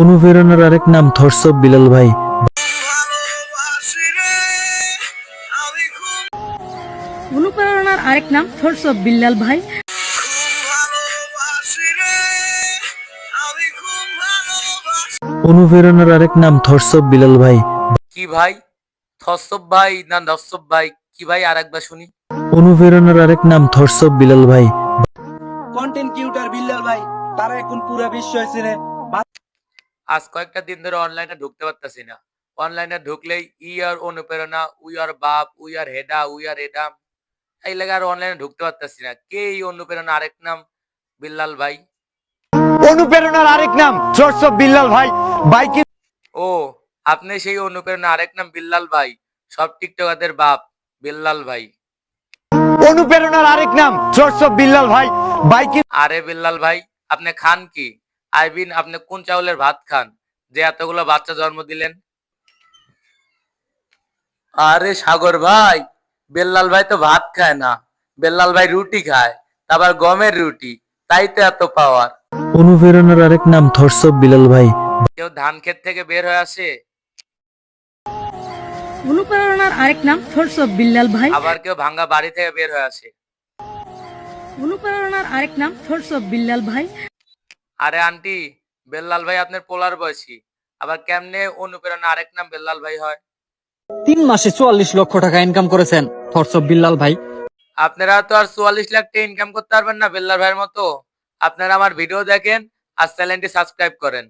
অনুপ্রেরণার আরেক নাম থটস অফ বিলাল ভাই। অনুপ্রেরণার আরেক নাম থটস অফ বিল্লাল ভাই। অনুপ্রেরণার আরেক নাম থটস অফ বিলাল ভাই। কি ভাই? থসব ভাই না নসব ভাই? কি ভাই আরেকবার শুনি। অনুপ্রেরণার আরেক নাম থটস অফ বিলাল ভাই। কন্টেন্ট ক্রিয়েটর বিল্লাল ভাই তারা এখন পুরো বিশ্ব চিনে। আজ কয়েকটা দিন ধরে অনলাইনে ঢুকতে পারতেছি না। অনলাইনে ঢুকলেই আর অনুপ্রেরণা, উই আর বাপ, উই আর হেডা, উই আর এডাম, এই লাগে আর অনলাইনে ঢুকতে পারতেছি না। কে এই অনুপ্রেরণা? আরেক নাম বিল্লাল ভাই। অনুপ্রেরণার আরেক নাম থটস অফ বিল্লাল ভাই। বাইক ও, আপনি সেই অনুপ্রেরণা আরেক নাম বিল্লাল ভাই, সব টিকটকারদের বাপ বিল্লাল ভাই। অনুপ্রেরণার আরেক নাম থটস অফ বিল্লাল ভাই। বাইক আরে বিল্লাল ভাই, আপনি খান কি? আইবিন, আপনি কোন চাউলের ভাত খান যে এতগুলো বাচ্চা জন্ম দিলেন? আরে সাগর ভাই, বেল্লাল ভাই তো ভাত খায় না, বেল্লাল ভাই রুটি খায়, আবার গমের রুটি, তাই তো এত পাওয়ার। অনুপ্রেরণার আরেক নাম থটস অফ বিলাল ভাই। কেউ ধান ক্ষেত থেকে বের হয়ে আসে, অনুপ্রেরণার আরেক নাম থটস অফ বিল্লাল ভাই। আবার কেউ ভাঙ্গা বাড়ি থেকে বের হয়ে আসে। অনুপ্রেরণার আরেক নাম থটস অফ বিল্লাল ভাই। আরে আন্টি, বেল্লাল ভাই আপনার পোলার বয়সী, আবার কেমনে অনুপ্রেরণা আরেক নাম বেল্লাল ভাই হয়? 3 মাসে 44 লক্ষ টাকা ইনকাম করেছেন থটস অফ বিল্লাল ভাই। আপনারা তো আর 44 লাখ টাকা ইনকাম করতে পারবেন না বেল্লাল ভাইয়ের মতো। আপনারা আমার ভিডিও দেখেন আর চ্যানেলটি সাবস্ক্রাইব করেন।